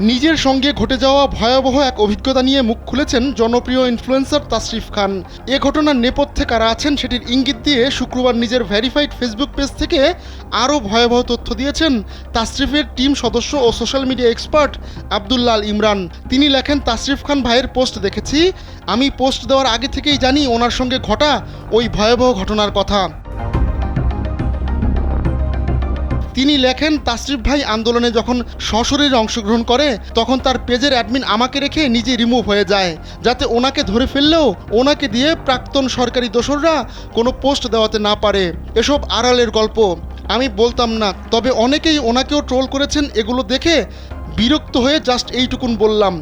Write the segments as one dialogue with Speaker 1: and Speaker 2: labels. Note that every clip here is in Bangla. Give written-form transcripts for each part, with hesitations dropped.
Speaker 1: নিজের সঙ্গে ঘটে যাওয়া ভয়াবহ এক অভিজ্ঞতা নিয়ে মুখ খুলেছেন জনপ্রিয় ইনফ্লুয়েন্সার তাসরিফ খান। এ ঘটনার নেপথ্যে কারা আছেন সেটির ইঙ্গিত দিয়ে শুক্রবার নিজের ভেরিফাইড ফেসবুক পেজ থেকে আরও ভয়াবহ তথ্য দিয়েছেন তাসরিফের টিম সদস্য ও social media expert Abdullah Al Imran. তিনি লেখেন, তাসরিফ খান ভাইয়ের পোস্ট দেখেছি। আমি পোস্ট দেওয়ার আগে থেকেই জানি ওনার সঙ্গে ঘটা ওই ভয়াবহ ঘটনার কথা। তিনি লেখেন, তাসরিফ ভাই আন্দোলনে যখন সশরীরে অংশগ্রহণ করে তখন তার পেজের অ্যাডমিন আমাকে রেখে নিজে রিমুভ হয়ে যায়, যাতে ওনাকে ধরে ফেললেও ওনাকে দিয়ে প্রাক্তন সরকারি দোসররা কোনো পোস্ট দেওয়াতে না পারে। এসব আড়ালের গল্প, আমি বলতাম না, তবে অনেকেই ওনাকেও ট্রোল করেছেন। এগুলো দেখে বিরক্ত হয়ে জাস্ট এইটুকুন বললাম।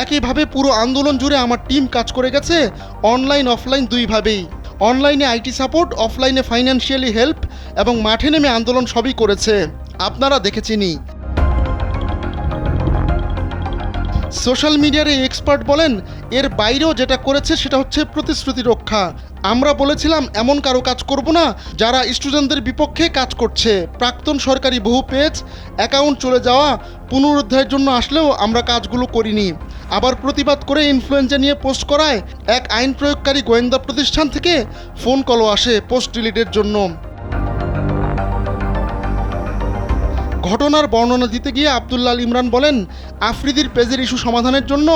Speaker 1: একইভাবে পুরো আন্দোলন জুড়ে আমার টিম কাজ করে গেছে অনলাইন অফলাইন দুইভাবেই। অনলাইনে আইটি সাপোর্ট, অফলাইনে ফাইন্যান্সিয়ালি হেল্প এবং মাঠে নেমে আন্দোলন সবই করেছে, আপনারা দেখেছেনই। সোশ্যাল মিডিয়ার এই এক্সপার্ট বলেন, এর বাইরেও যেটা করেছে সেটা হচ্ছে প্রতিশ্রুতি রক্ষা। আমরা বলেছিলাম এমন কারো কাজ করব না যারা স্টুডেন্টদের বিপক্ষে কাজ করছে। প্রাক্তন সরকারি বহু পেজ অ্যাকাউন্ট চলে যাওয়া পুনরুদ্ধারের জন্য আসলেও আমরা কাজগুলো করিনি। আবার প্রতিবাদ করে ইনফ্লুয়েঞ্জা নিয়ে পোস্ট করায় এক আইন প্রয়োগকারী গোয়েন্দা প্রতিষ্ঠান থেকে ফোন কলও আসে পোস্ট ডিলিটের জন্য। ঘটনার বর্ণনা দিতে গিয়ে আব্দুল্লাহ আল ইমরান বলেন, আফ্রিদির পেজের ইস্যু সমাধানের জন্য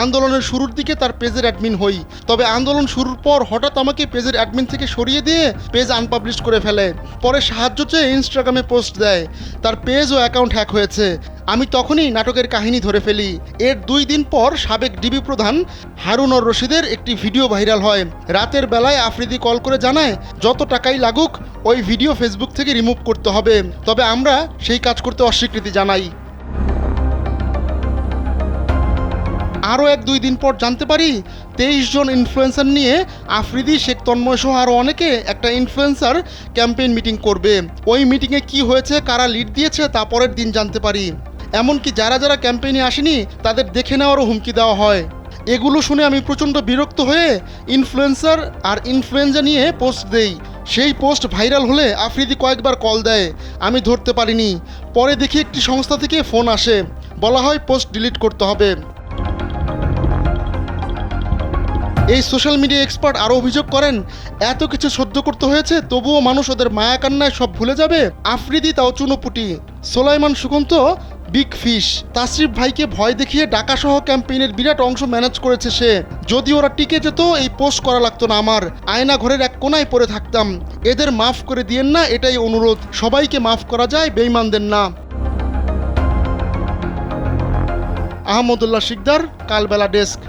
Speaker 1: আন্দোলনের শুরুর দিকে তার পেজের অ্যাডমিন হই। তবে আন্দোলন শুরুর পর হঠাৎ আমাকে পেজের অ্যাডমিন থেকে সরিয়ে দিয়ে পেজ আনপাবলিশ করে ফেলে। পরে সাহায্য চেয়ে ইনস্টাগ্রামে পোস্ট দেয়। তার পেজ ও অ্যাকাউন্ট হ্যাক হয়েছে। আমি তখনই নাটকের কাহিনী ধরে ফেলি। এর 2 দিন পর সাবেক ডিবি প্রধান হারুন আর রশিদের একটি ভিডিও ভাইরাল হয়। রাতের বেলায় আফ্রিদি কল করে জানায়, যত টাকাই লাগুক ওই ভিডিও ফেসবুক থেকে রিমুভ করতে হবে। তবে আমরা সেই কাজ করতে অস্বীকৃতি জানাই। আরও 1-2 দিন পর জানতে পারি 23 জন ইনফ্লুয়েন্সার নিয়ে আফ্রিদি, শেখ তন্ময় সহ আরও অনেকে একটা ইনফ্লুয়েন্সার ক্যাম্পেইন মিটিং করবে। ওই মিটিংয়ে কি হয়েছে, কারা লিড দিয়েছে তা পরের দিন জানতে পারি। এমনকি যারা যারা ক্যাম্পেইনে আসেনি তাদের দেখে নেওয়ারও হুমকি দেওয়া হয়। এগুলো শুনে আমি প্রচণ্ড বিরক্ত হয়ে ইনফ্লুয়েন্সার আর ইনফ্লুয়েঞ্জা নিয়ে পোস্ট দেই। সেই পোস্ট ভাইরাল হলে আফ্রিদি কয়েকবার কল দেয়, আমি ধরতে পারিনি। পরে দেখি একটি সংস্থা থেকে ফোন আসে, বলা হয় পোস্ট ডিলিট করতে হবে। এই সোশ্যাল মিডিয়া এক্সপার্ট আরও অভিযোগ করেন, এত কিছু সহ্য করতে হয়েছে তবুও মানুষ ওদের মায়া কান্নায় সব ভুলে যাবে। আফ্রিদি তাও চুনোপুটি, সোলাইমান সুকান্ত বিগ ফিশ। তাসরিফ ভাইকে ভয় দেখিয়ে ডাকাসহ ক্যাম্পেইনের বিরাট অংশ ম্যানেজ করেছে সে। যদি ওরা টিকে যেত এই পোস্ট করা লাগতো না আমার। আয়না ঘরের এক কোনায় পড়ে থাকতাম। এদের মাফ করে দিয়েন না, এটাই অনুরোধ। সবাইকে মাফ করা যায়, বেঈমানদের না। আহমদুল্লাহ শিকদার, কালবেলা ডেস্ক।